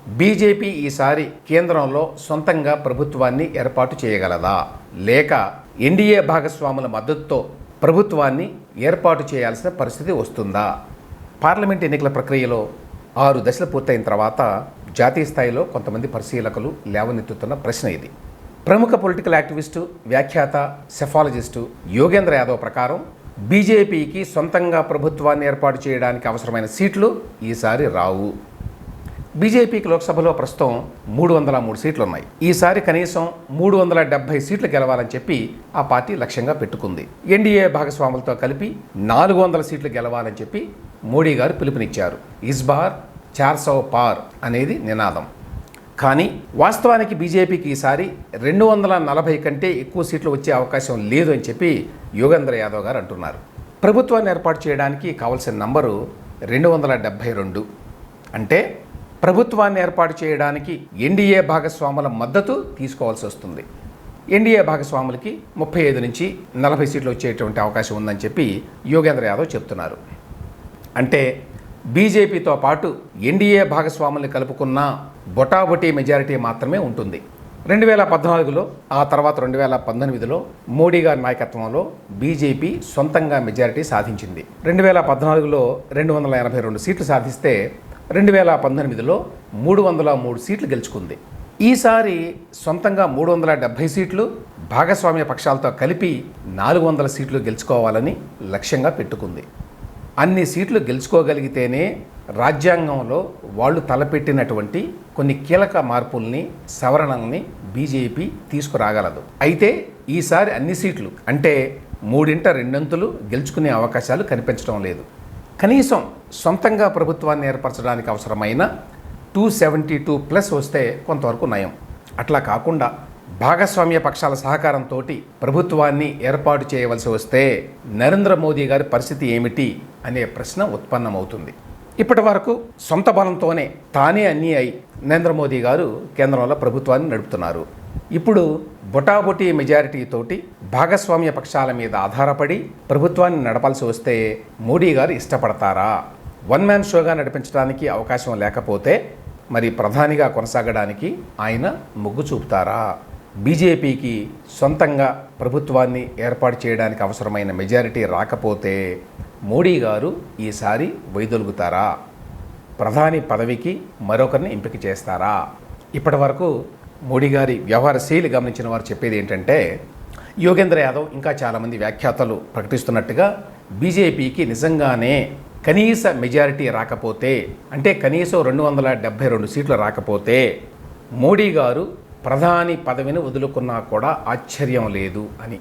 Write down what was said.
BJP ఈసారి కేంద్రంలో సొంతంగా ప్రభుత్వాన్ని ఏర్పాటు చేయగలదా, లేక ఎన్డీఏ భాగస్వాముల మద్దతుతో ప్రభుత్వాన్ని ఏర్పాటు చేయాల్సిన పరిస్థితి వస్తుందా? పార్లమెంట్ ఎన్నికల ప్రక్రియలో 6 దశలు పూర్తయిన తర్వాత జాతీయ స్థాయిలో కొంతమంది పరిశీలకులు లేవనెత్తుతున్న ప్రశ్న ఇది. ప్రముఖ పొలిటికల్ యాక్టివిస్టు, వ్యాఖ్యాత, సెఫాలజిస్టు యోగేంద్ర యాదవ్ ప్రకారం బీజేపీకి సొంతంగా ప్రభుత్వాన్ని ఏర్పాటు చేయడానికి అవసరమైన సీట్లు ఈసారి రావు. బీజేపీకి లోక్సభలో ప్రస్తుతం 303 సీట్లు ఉన్నాయి. ఈసారి కనీసం 370 సీట్లు గెలవాలని చెప్పి ఆ పార్టీ లక్ష్యంగా పెట్టుకుంది. ఎన్డీఏ భాగస్వాములతో కలిపి 400 సీట్లు గెలవాలని చెప్పి మోడీ గారు పిలుపునిచ్చారు. ఇస్ బార్ 400 పార్ అనేది నినాదం. కానీ వాస్తవానికి బీజేపీకి ఈసారి 240 కంటే ఎక్కువ సీట్లు వచ్చే అవకాశం లేదు అని చెప్పి యోగేంద్ర యాదవ్ గారు అంటున్నారు. ప్రభుత్వాన్ని ఏర్పాటు చేయడానికి కావాల్సిన నంబరు 272. అంటే ప్రభుత్వాన్ని ఏర్పాటు చేయడానికి ఎన్డీఏ భాగస్వాముల మద్దతు తీసుకోవాల్సి వస్తుంది. ఎన్డీఏ భాగస్వాములకి 35 నుంచి 40 సీట్లు వచ్చేటువంటి అవకాశం ఉందని చెప్పి యోగేంద్ర యాదవ్ చెప్తున్నారు. అంటే బీజేపీతో పాటు ఎన్డీఏ భాగస్వాముల్ని కలుపుకున్న బొటాబొటీ మెజారిటీ మాత్రమే ఉంటుంది. 2014లో ఆ తర్వాత 2018లో మోడీ గారి నాయకత్వంలో బీజేపీ సొంతంగా మెజారిటీ సాధించింది. 2014లో 282 సీట్లు సాధిస్తే 2018లో 303 సీట్లు గెలుచుకుంది. ఈసారి సొంతంగా 370 సీట్లు, భాగస్వామ్య పక్షాలతో కలిపి 400 సీట్లు గెలుచుకోవాలని లక్ష్యంగా పెట్టుకుంది. అన్ని సీట్లు గెలుచుకోగలిగితేనే రాజ్యాంగంలో వాళ్ళు తలపెట్టినటువంటి కొన్ని కీలక మార్పుల్ని, సవరణల్ని బీజేపీ తీసుకురాగలదు. అయితే ఈసారి అన్ని సీట్లు అంటే 3/2 గెలుచుకునే అవకాశాలు కనిపించడం లేదు. కనీసం సొంతంగా ప్రభుత్వాన్ని ఏర్పరచడానికి అవసరమైన 272+ వస్తే కొంతవరకు నయం. అట్లా కాకుండా భాగస్వామ్య పక్షాల సహకారంతో ప్రభుత్వాన్ని ఏర్పాటు చేయవలసి వస్తే నరేంద్ర మోదీ గారి పరిస్థితి ఏమిటి అనే ప్రశ్న ఉత్పన్నమవుతుంది. ఇప్పటి వరకు సొంత బలంతోనే తానే అన్నీ అయి నరేంద్ర మోదీ గారు కేంద్రంలో ప్రభుత్వాన్ని నడుపుతున్నారు. ఇప్పుడు బొటాబొటీ మెజారిటీతోటి భాగస్వామ్య పక్షాల మీద ఆధారపడి ప్రభుత్వాన్ని నడపాల్సి వస్తే మోడీ గారు ఇష్టపడతారా? వన్ మ్యాన్ షోగా నడిపించడానికి అవకాశం లేకపోతే మరి ప్రధానిగా కొనసాగడానికి ఆయన మొగ్గు చూపుతారా? బీజేపీకి సొంతంగా ప్రభుత్వాన్ని ఏర్పాటు చేయడానికి అవసరమైన మెజారిటీ రాకపోతే మోడీ గారు ఈసారి వైదొలుగుతారా? ప్రధాని పదవికి మరొకరిని ఎంపిక చేస్తారా? ఇప్పటి వరకు మోడీ గారి వ్యవహార శైలి గమనించిన వారు చెప్పేది ఏంటంటే, యోగేంద్ర యాదవ్ ఇంకా చాలామంది వ్యాఖ్యాతలు ప్రకటిస్తున్నట్టుగా బీజేపీకి నిజంగానే కనీస మెజారిటీ రాకపోతే, అంటే కనీసం 272 సీట్లు రాకపోతే మోడీ గారు ప్రధాని పదవిని వదులుకున్నా కూడా ఆశ్చర్యం లేదు అని.